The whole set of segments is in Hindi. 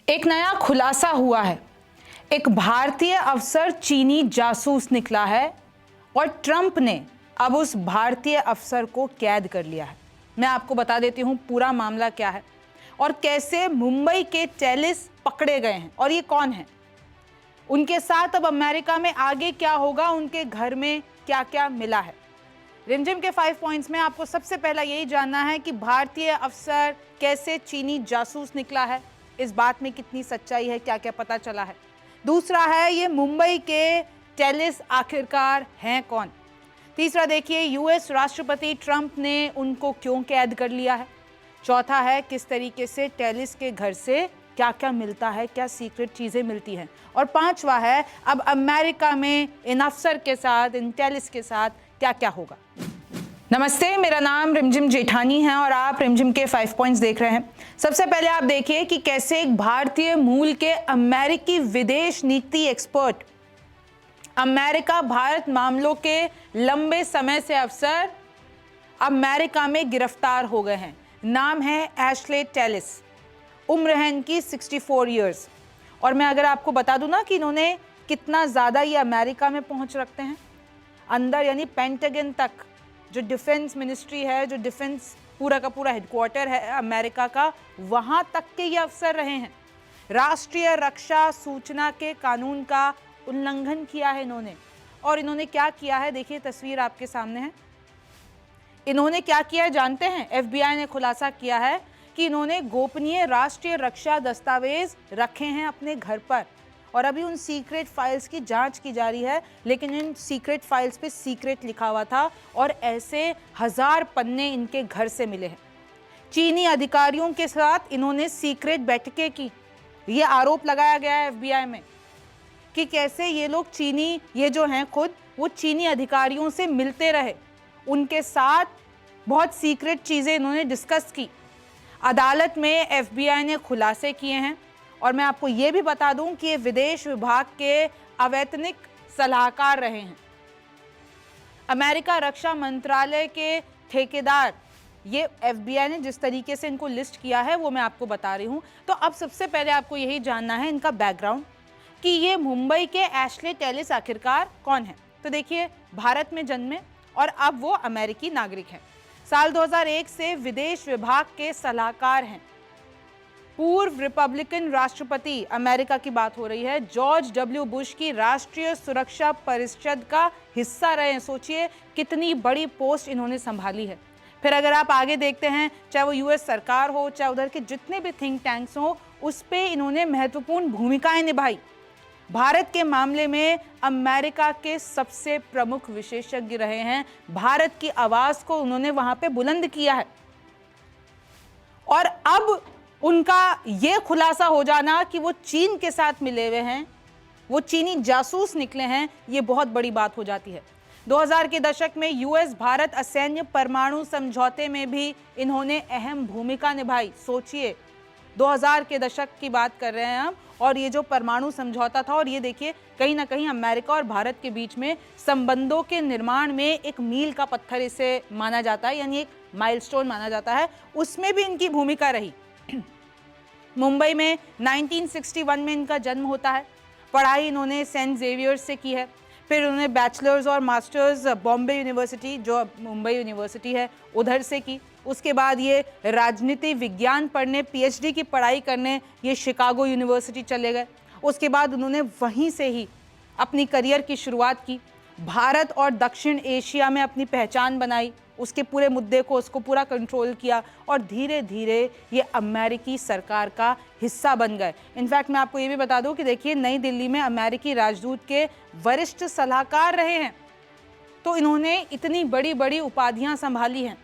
एक नया खुलासा हुआ है। एक भारतीय अफसर चीनी जासूस निकला है और ट्रंप ने अब उस भारतीय अफसर को कैद कर लिया है। मैं आपको बता देती हूं पूरा मामला क्या है और कैसे मुंबई के टेलिस पकड़े गए हैं और ये कौन है, उनके साथ अब अमेरिका में आगे क्या होगा, उनके घर में क्या क्या मिला है। रिमझिम के 5 पॉइंट्स में आपको सबसे पहला यही जानना है कि भारतीय अफसर कैसे चीनी जासूस निकला है, इस बात में कितनी सच्चाई है, क्या क्या पता चला है। दूसरा है ये मुंबई के टेलिस आखिरकार हैं कौन। तीसरा देखिए यूएस राष्ट्रपति ट्रंप ने उनको क्यों कैद कर लिया है। चौथा है किस तरीके से टेलिस के घर से क्या क्या मिलता है, क्या सीक्रेट चीजें मिलती हैं। और पांचवा है अब अमेरिका में इन अफसर के साथ, इन टेलिस के साथ क्या क्या होगा। नमस्ते, मेरा नाम रिमझिम जेठानी है और आप रिमझिम के 5 पॉइंट्स देख रहे हैं। सबसे पहले आप देखिए कि कैसे एक भारतीय मूल के अमेरिकी विदेश नीति एक्सपर्ट, अमेरिका भारत मामलों के लंबे समय से अफसर अमेरिका में गिरफ्तार हो गए हैं। नाम है एशले टेलिस, उम्र है इनकी 64 ईयर्स। और मैं अगर आपको बता दूं ना कि इन्होंने कितना ज़्यादा ये अमेरिका में पहुंच रखते हैं अंदर, यानी पेंटागन तक, जो डिफेंस मिनिस्ट्री है, जो डिफेंस पूरा का पूरा हेडक्वार्टर है अमेरिका का, वहां तक के ये अफसर रहे हैं। राष्ट्रीय रक्षा सूचना के कानून का उल्लंघन किया है इन्होंने। और इन्होंने क्या किया है, देखिए तस्वीर आपके सामने है। इन्होंने क्या किया है जानते हैं? एफबीआई ने खुलासा किया है कि इन्होंने गोपनीय राष्ट्रीय रक्षा दस्तावेज रखे हैं अपने घर पर और अभी उन सीक्रेट फाइल्स की जांच की जा रही है। लेकिन इन सीक्रेट फाइल्स पे सीक्रेट लिखा हुआ था और ऐसे 1000 पन्ने इनके घर से मिले हैं। चीनी अधिकारियों के साथ इन्होंने सीक्रेट बैठकें की। ये आरोप लगाया गया है एफबीआई में कि कैसे ये लोग चीनी, ये जो हैं खुद, वो चीनी अधिकारियों से मिलते रहे, उनके साथ बहुत सीक्रेट चीज़ें इन्होंने डिस्कस की। अदालत में एफबीआई ने खुलासे किए हैं। और मैं आपको ये भी बता दूं कि ये विदेश विभाग के अवैतनिक सलाहकार रहे हैं। अमेरिका रक्षा मंत्रालय के ठेकेदार, ये एफबीआई ने जिस तरीके से इनको लिस्ट किया है वो मैं आपको बता रही हूं। तो अब सबसे पहले आपको यही जानना है इनका बैकग्राउंड कि ये मुंबई के एशले टेलिस आखिरकार कौन है। तो देखिए, भारत में जन्मे और अब वो अमेरिकी नागरिक हैं। साल 2001 से विदेश विभाग के सलाहकार हैं। पूर्व रिपब्लिकन राष्ट्रपति, अमेरिका की बात हो रही है, जॉर्ज डब्ल्यू बुश की राष्ट्रीय सुरक्षा परिषद का हिस्सा रहे हैं। सोचिए कितनी बड़ी पोस्ट इन्होंने संभाली है। फिर अगर आप आगे देखते हैं, चाहे वो यूएस सरकार हो, चाहे उधर के जितने भी थिंक टैंक्स हो, उस पे इन्होंने महत्वपूर्ण भूमिकाएं निभाई। भारत के मामले में अमेरिका के सबसे प्रमुख विशेषज्ञ रहे हैं। भारत की आवाज को उन्होंने वहां पे बुलंद किया है। और अब उनका ये खुलासा हो जाना कि वो चीन के साथ मिले हुए हैं, वो चीनी जासूस निकले हैं, ये बहुत बड़ी बात हो जाती है। 2000 के दशक में यूएस भारत असैन्य परमाणु समझौते में भी इन्होंने अहम भूमिका निभाई। सोचिए 2000 के दशक की बात कर रहे हैं हम, और ये जो परमाणु समझौता था, और ये देखिए कहीं ना कहीं अमेरिका और भारत के बीच में संबंधों के निर्माण में एक मील का पत्थर इसे माना जाता है, यानी एक माइलस्टोन माना जाता है, उसमें भी इनकी भूमिका रही। मुंबई में 1961 में इनका जन्म होता है। पढ़ाई इन्होंने सेंट जेवियर्स से की है। फिर उन्होंने बैचलर्स और मास्टर्स बॉम्बे यूनिवर्सिटी, जो मुंबई यूनिवर्सिटी है, उधर से की। उसके बाद ये राजनीति विज्ञान पढ़ने, पीएचडी की पढ़ाई करने ये शिकागो यूनिवर्सिटी चले गए। उसके बाद उन्होंने वहीं से ही अपनी करियर की शुरुआत की। भारत और दक्षिण एशिया में अपनी पहचान बनाई, उसके पूरे मुद्दे को, उसको पूरा कंट्रोल किया और धीरे धीरे ये अमेरिकी सरकार का हिस्सा बन गए। इनफैक्ट मैं आपको ये भी बता दूं कि देखिए, नई दिल्ली में अमेरिकी राजदूत के वरिष्ठ सलाहकार रहे हैं। तो इन्होंने इतनी बड़ी बड़ी उपाधियां संभाली हैं।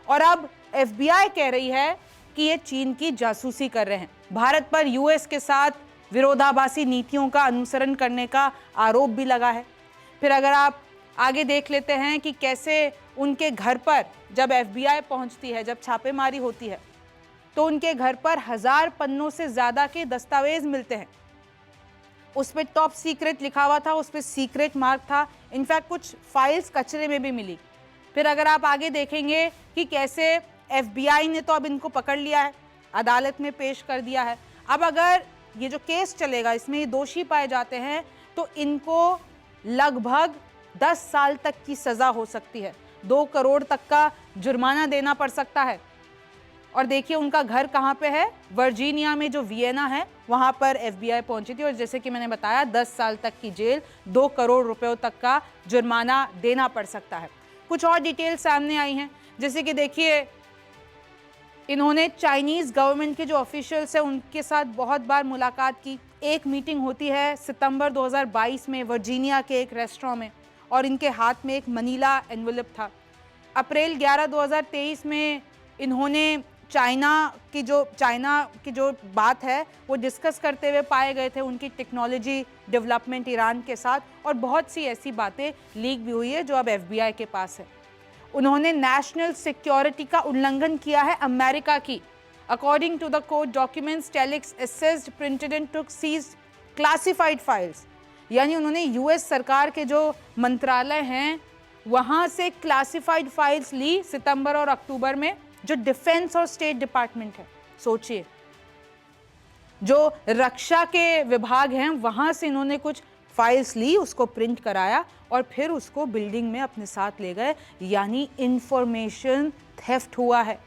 और अब एफबीआई कह रही है कि ये चीन की जासूसी कर रहे हैं। भारत पर यूएस के साथ विरोधाभासी नीतियों का अनुसरण करने का आरोप भी लगा है। फिर अगर आप आगे देख लेते हैं कि कैसे उनके घर पर जब एफबीआई पहुंचती है, जब छापेमारी होती है, तो उनके घर पर 1000 पन्नों से ज़्यादा के दस्तावेज मिलते हैं। उस पर टॉप सीक्रेट लिखा हुआ था, उस पर सीक्रेट मार्क था। इनफैक्ट कुछ फाइल्स कचरे में भी मिली। फिर अगर आप आगे देखेंगे कि कैसे एफबीआई ने तो अब इनको पकड़ लिया है, अदालत में पेश कर दिया है। अब अगर ये जो केस चलेगा इसमें ये दोषी पाए जाते हैं तो इनको लगभग 10 साल तक की सजा हो सकती है, 2 करोड़ तक का जुर्माना देना पड़ सकता है। और देखिए उनका घर कहाँ पे है, वर्जीनिया में जो वियना है वहां पर FBI पहुंची थी और जैसे कि मैंने बताया 10 साल तक की जेल, 2 करोड़ रुपयों तक का जुर्माना देना पड़ सकता है। कुछ और डिटेल सामने आई हैं, जैसे कि देखिए इन्होंने चाइनीज गवर्नमेंट के जो ऑफिशियल्स हैं उनके साथ बहुत बार मुलाकात की। एक मीटिंग होती है सितंबर 2022 में वर्जीनिया के एक रेस्टोरेंट में और इनके हाथ में एक मनीला एनवेलप था। अप्रैल 11 2023 में इन्होंने चाइना की जो बात है वो डिस्कस करते हुए पाए गए थे, उनकी टेक्नोलॉजी डेवलपमेंट ईरान के साथ, और बहुत सी ऐसी बातें लीक भी हुई है जो अब FBI के पास है। उन्होंने नेशनल सिक्योरिटी का उल्लंघन किया है अमेरिका की। According to the court documents Teixeira accessed printed and took seized classified files, यानी उन्होंने US सरकार के जो मंत्रालय हैं वहां से क्लासिफाइड फाइल्स ली सितंबर और अक्टूबर में, जो डिफेंस और स्टेट डिपार्टमेंट है। सोचिए जो रक्षा के विभाग हैं वहां से इन्होंने कुछ फाइल्स ली, उसको प्रिंट कराया और फिर उसको बिल्डिंग में अपने साथ ले गए, यानी इंफॉर्मेशन थेफ्ट हुआ है।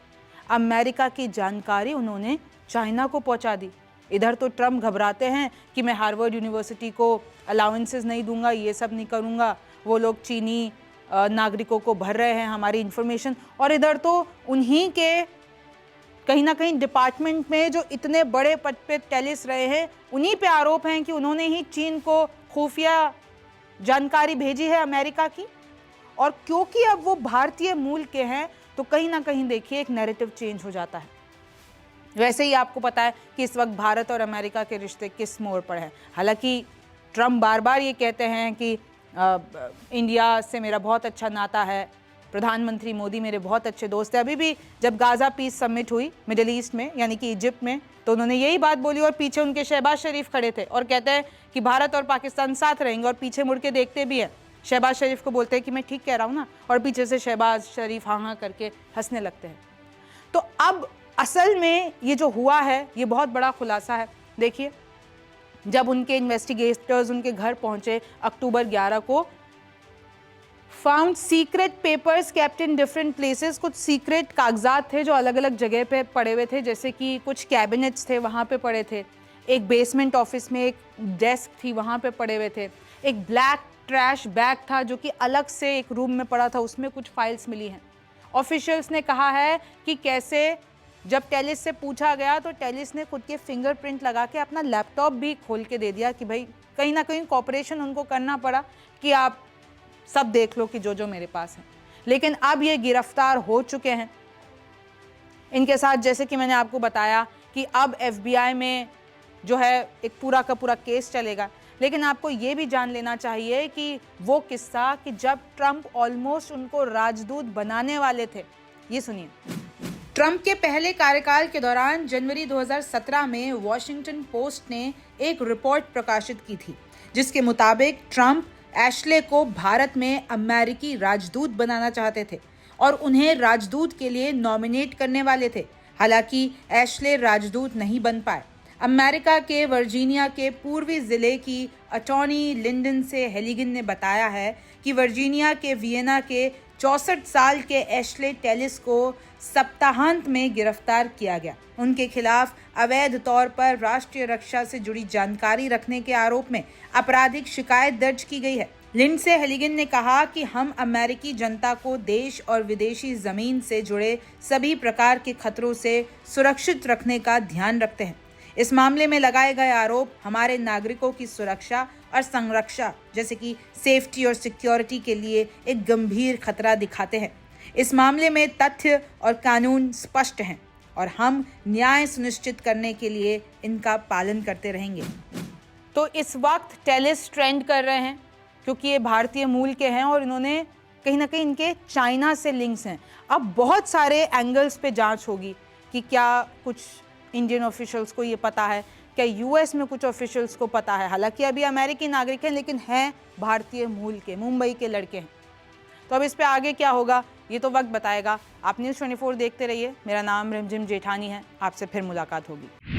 अमेरिका की जानकारी उन्होंने चाइना को पहुंचा दी। इधर तो ट्रम्प घबराते हैं कि मैं हार्वर्ड यूनिवर्सिटी को अलाउंसेस नहीं दूंगा, ये सब नहीं करूंगा, वो लोग चीनी नागरिकों को भर रहे हैं हमारी इंफॉर्मेशन, और इधर तो उन्हीं के कहीं ना कहीं डिपार्टमेंट में जो इतने बड़े पद पे टेलिस रहे हैं उन्हीं पे आरोप हैं कि उन्होंने ही चीन को खुफिया जानकारी भेजी है अमेरिका की। और क्योंकि अब वो भारतीय मूल के हैं तो कहीं ना कहीं देखिए एक नैरेटिव चेंज हो जाता है। वैसे ही आपको पता है कि इस वक्त भारत और अमेरिका के रिश्ते किस मोड़ पर हैं। हालांकि ट्रम्प बार बार ये कहते हैं कि इंडिया से मेरा बहुत अच्छा नाता है, प्रधानमंत्री मोदी मेरे बहुत अच्छे दोस्त हैं। अभी भी जब गाज़ा पीस समिट हुई मिडिल ईस्ट में यानी कि इजिप्ट में, तो उन्होंने यही बात बोली और पीछे उनके शहबाज शरीफ खड़े थे और कहते हैं कि भारत और पाकिस्तान साथ रहेंगे, और पीछे मुड़ के देखते भी हैं, शहबाज शरीफ को बोलते हैं कि मैं ठीक कह रहा हूँ ना, और पीछे से शहबाज शरीफ हाँ हाँ करके हंसने लगते हैं। तो अब असल में ये जो हुआ है ये बहुत बड़ा खुलासा है। देखिए जब उनके इन्वेस्टिगेटर्स उनके घर पहुंचे अक्टूबर 11 को, found secret papers kept in different places, कुछ सीक्रेट कागजात थे जो अलग अलग जगह पे पड़े हुए थे, जैसे कि कुछ कैबिनेट्स थे वहाँ पे पड़े थे, एक बेसमेंट ऑफिस में एक डेस्क थी वहाँ पे पड़े हुए थे, एक ब्लैक ट्रैश बैग था जो कि अलग से एक रूम में पड़ा था, उसमें कुछ फाइल्स मिली हैं। ऑफिशियल्स ने कहा है कि कैसे जब टेलिस से पूछा गया तो टेलिस ने खुद के फिंगरप्रिंट लगा के अपना लैपटॉप भी खोल के दे दिया कि भाई कहीं ना कहीं कॉपरेशन उनको करना पड़ा कि आप सब देख लो कि जो जो मेरे पास है। लेकिन अब ये गिरफ्तार हो चुके हैं। इनके साथ जैसे कि मैंने आपको बताया कि अब FBI में जो है एक पूरा का पूरा केस चलेगा। लेकिन आपको ये भी जान लेना चाहिए कि वो किस्सा कि जब ट्रम्प ऑलमोस्ट उनको राजदूत बनाने वाले थे, ये सुनिए। ट्रम्प के पहले कार्यकाल के दौरान जनवरी 2017 में वॉशिंगटन पोस्ट ने एक रिपोर्ट प्रकाशित की थी जिसके मुताबिक ट्रम्प एशले को भारत में अमेरिकी राजदूत बनाना चाहते थे और उन्हें राजदूत के लिए नॉमिनेट करने वाले थे। हालांकि एशले राजदूत नहीं बन पाए। अमेरिका के वर्जीनिया के पूर्वी जिले की अटॉर्नी लिंडन से हेलिगन ने बताया है कि वर्जीनिया के वियना के 64 साल के एशले टेलिस को सप्ताहांत में गिरफ्तार किया गया। उनके खिलाफ अवैध तौर पर राष्ट्रीय रक्षा से जुड़ी जानकारी रखने के आरोप में आपराधिक शिकायत दर्ज की गई है। लिंडसे हेलिगन ने कहा कि हम अमेरिकी जनता को देश और विदेशी जमीन से जुड़े सभी प्रकार के खतरों से सुरक्षित रखने का ध्यान रखते हैं। इस मामले में लगाए गए आरोप हमारे नागरिकों की सुरक्षा और संरक्षा जैसे कि सेफ्टी और सिक्योरिटी के लिए एक गंभीर खतरा दिखाते हैं। इस मामले में तथ्य और कानून स्पष्ट हैं और हम न्याय सुनिश्चित करने के लिए इनका पालन करते रहेंगे। तो इस वक्त टेलिस ट्रेंड कर रहे हैं क्योंकि ये भारतीय मूल के हैं और इन्होंने कहीं ना कहीं इनके चाइना से लिंक्स हैं। अब बहुत सारे एंगल्स पे जांच होगी कि क्या कुछ इंडियन ऑफिशियल्स को ये पता है, क्या US में कुछ ऑफिशियल्स को पता है। हालांकि अभी अमेरिकी नागरिक हैं लेकिन हैं भारतीय मूल के, मुंबई के लड़के हैं। तो अब इस पे आगे क्या होगा ये तो वक्त बताएगा। आप न्यूज़ 24 देखते रहिए। मेरा नाम रिमझिम जेठानी है। आपसे फिर मुलाकात होगी।